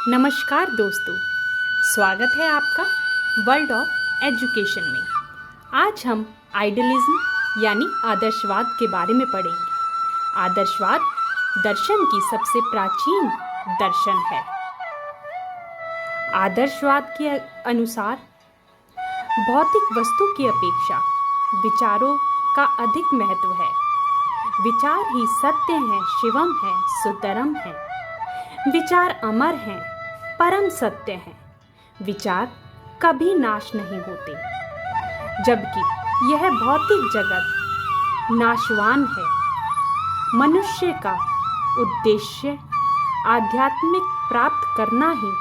नमस्कार दोस्तों, स्वागत है आपका वर्ल्ड ऑफ एजुकेशन में। आज हम आइडियलिज्म यानी आदर्शवाद के बारे में पढ़ेंगे। आदर्शवाद दर्शन की सबसे प्राचीन दर्शन है। आदर्शवाद के अनुसार भौतिक वस्तु की अपेक्षा विचारों का अधिक महत्व है। विचार ही सत्य हैं, शिवम है, सुंदरम है। विचार अमर हैं, परम सत्य हैं। विचार कभी नाश नहीं होते, जबकि यह भौतिक जगत नाशवान है। मनुष्य का उद्देश्य आध्यात्मिक प्राप्त करना ही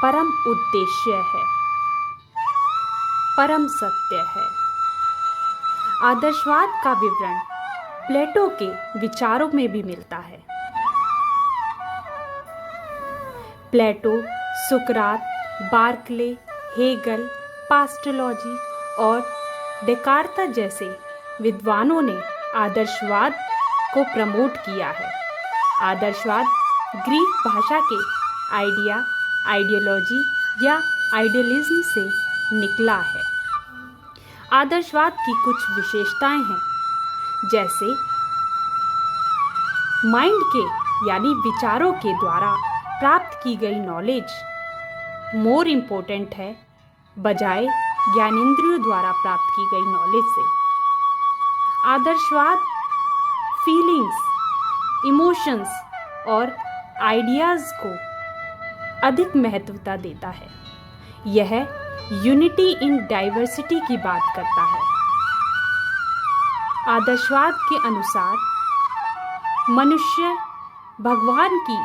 परम उद्देश्य है, परम सत्य है। आदर्शवाद का विवरण प्लेटो के विचारों में भी मिलता है। प्लेटो, सुकरात, बार्कले, हेगल, पास्टोलॉजी और डेकार्ता जैसे विद्वानों ने आदर्शवाद को प्रमोट किया है। आदर्शवाद ग्रीक भाषा के आइडिया, आइडियोलॉजी या आइडियलिज्म से निकला है। आदर्शवाद की कुछ विशेषताएं हैं, जैसे माइंड के यानी विचारों के द्वारा प्राप्त की गई नॉलेज मोर इम्पोर्टेंट है बजाय ज्ञानेंद्रियों द्वारा प्राप्त की गई नॉलेज से। आदर्शवाद फीलिंग्स, इमोशंस और आइडियाज़ को अधिक महत्वता देता है। यह यूनिटी इन डाइवर्सिटी की बात करता है। आदर्शवाद के अनुसार मनुष्य भगवान की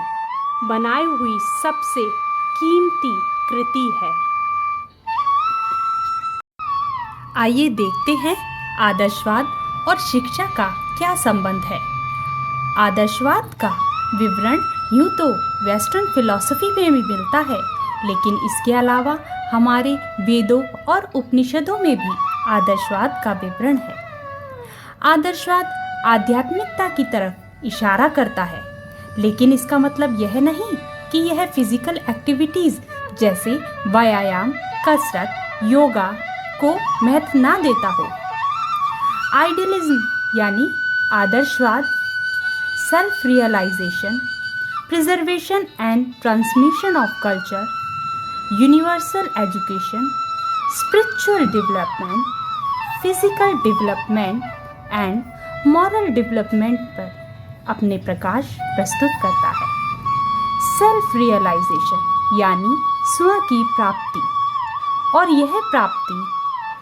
बनाई हुई सबसे कीमती कृति है। आइए देखते हैं आदर्शवाद और शिक्षा का क्या संबंध है। आदर्शवाद का विवरण यूँ तो वेस्टर्न फिलॉसफी में भी मिलता है, लेकिन इसके अलावा हमारे वेदों और उपनिषदों में भी आदर्शवाद का विवरण है। आदर्शवाद आध्यात्मिकता की तरफ इशारा करता है, लेकिन इसका मतलब यह नहीं कि यह फिजिकल एक्टिविटीज़ जैसे व्यायाम, कसरत, योगा को महत्व ना देता हो। आइडियलिज्म यानी आदर्शवाद self realisation, preservation and transmission of culture, universal education, spiritual development, physical development and moral development पर अपने प्रकाश प्रस्तुत करता है। सेल्फ रियलाइजेशन यानी स्व की प्राप्ति, और यह प्राप्ति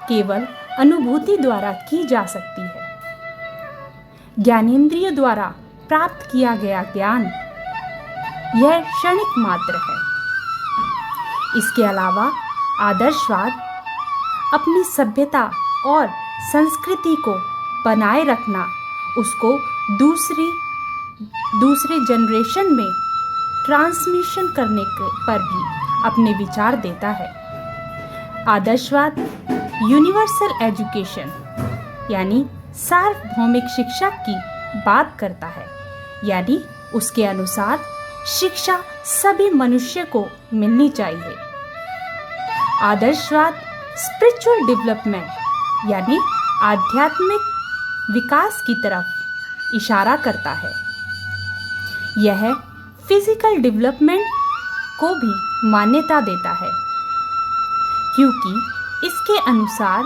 केवल अनुभूति द्वारा की जा सकती है। ज्ञानेंद्रिय द्वारा प्राप्त किया गया ज्ञान यह क्षणिक मात्र है। इसके अलावा आदर्शवाद अपनी सभ्यता और संस्कृति को बनाए रखना, उसको दूसरे जनरेशन में ट्रांसमिशन करने के पर भी अपने विचार देता है। आदर्शवाद यूनिवर्सल एजुकेशन यानी सार्वभौमिक शिक्षा की बात करता है, यानी उसके अनुसार शिक्षा सभी मनुष्य को मिलनी चाहिए। आदर्शवाद स्पिरिचुअल डेवलपमेंट यानी आध्यात्मिक विकास की तरफ इशारा करता है। यह फिजिकल डेवलपमेंट को भी मान्यता देता है, क्योंकि इसके अनुसार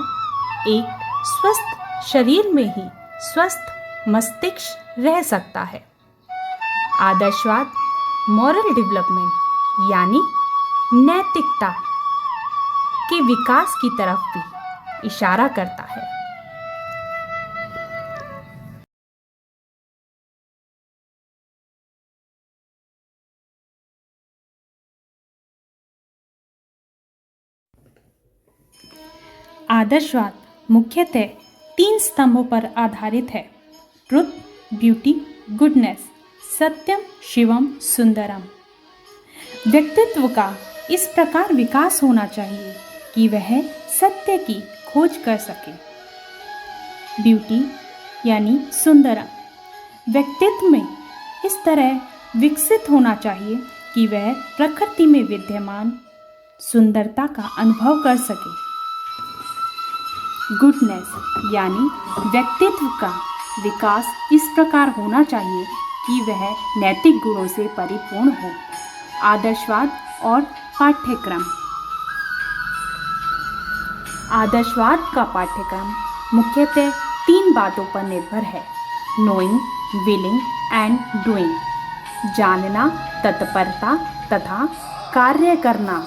एक स्वस्थ शरीर में ही स्वस्थ मस्तिष्क रह सकता है। आदर्शवाद मॉरल डेवलपमेंट यानी नैतिकता के विकास की तरफ भी इशारा करता है। आदर्शवाद मुख्यतः 3 स्तंभों पर आधारित है: ट्रुथ, ब्यूटी, गुडनेस, सत्यम, शिवम, सुंदरम। व्यक्तित्व का इस प्रकार विकास होना चाहिए कि वह सत्य की खोज कर सके। ब्यूटी यानी सुंदरम व्यक्तित्व में इस तरह विकसित होना चाहिए कि वह प्रकृति में विद्यमान सुंदरता का अनुभव कर सके। गुडनेस यानी व्यक्तित्व का विकास इस प्रकार होना चाहिए कि वह नैतिक गुणों से परिपूर्ण हो। आदर्शवाद और पाठ्यक्रम। आदर्शवाद का पाठ्यक्रम मुख्यतः 3 बातों पर निर्भर है: नोइंग, विलिंग एंड डूइंग। जानना, तत्परता तथा कार्य करना।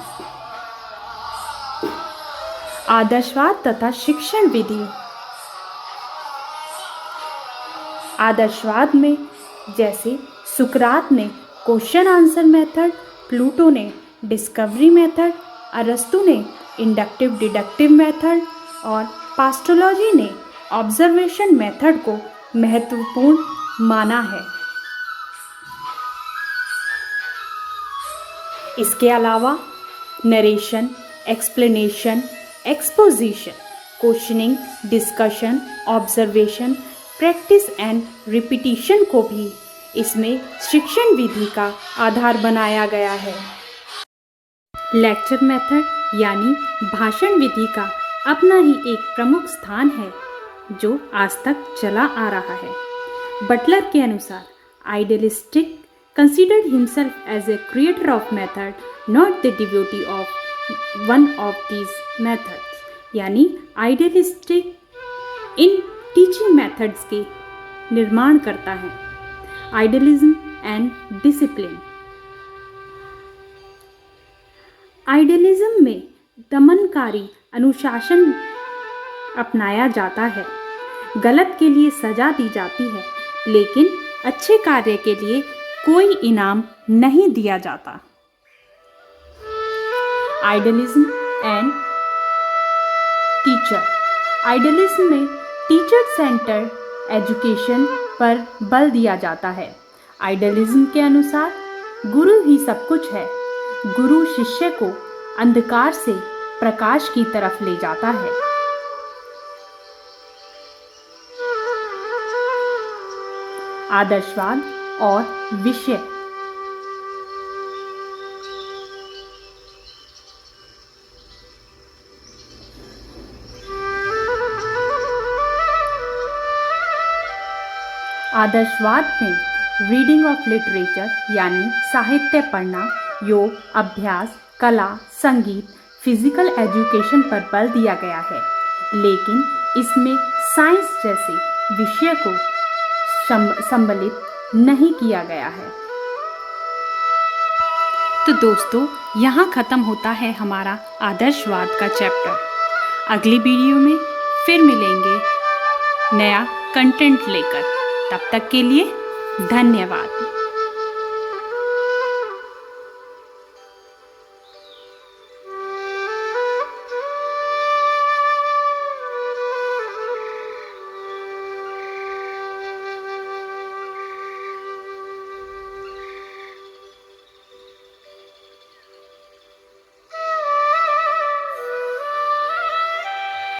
आदर्शवाद तथा शिक्षण विधि। आदर्शवाद में जैसे सुकरात ने क्वेश्चन आंसर मेथड, प्लूटो ने डिस्कवरी मेथड, अरस्तु ने इंडक्टिव डिडक्टिव मेथड और पास्टोलॉजी ने ऑब्जर्वेशन मेथड को महत्वपूर्ण माना है। इसके अलावा narration, explanation, exposition, questioning, discussion, observation, practice and repetition को भी इसमें शिक्षण विधि का आधार बनाया गया है। लेक्चर मेथड यानी भाषण विधि का अपना ही एक प्रमुख स्थान है जो आज तक चला आ रहा है। बटलर के अनुसार idealistic considered himself as a creator of method, not the devotee of one of these methods. यानी आइडियलिस्टिक इन टीचिंग मेथड्स के निर्माण करता है। Idealism and discipline. आइडियलिज्म में दमनकारी अनुशासन अपनाया जाता है। गलत के लिए सजा दी जाती है, लेकिन अच्छे कार्य के लिए कोई इनाम नहीं दिया जाता। Idealism and teacher. आइडियलिज्म में टीचर सेंटर्ड एजुकेशन पर बल दिया जाता है। आइडियलिज्म के अनुसार गुरु ही सब कुछ है। गुरु शिष्य को अंधकार से प्रकाश की तरफ ले जाता है। आदर्शवाद और विषय। आदर्शवाद में रीडिंग ऑफ लिटरेचर यानी साहित्य पढ़ना, योग, अभ्यास, कला, संगीत, फिजिकल एजुकेशन पर बल दिया गया है, लेकिन इसमें साइंस जैसे विषय को सम्मिलित नहीं किया गया है। तो दोस्तों, यहाँ ख़त्म होता है हमारा आदर्शवाद का चैप्टर। अगली वीडियो में फिर मिलेंगे नया कंटेंट लेकर। तब तक के लिए धन्यवाद।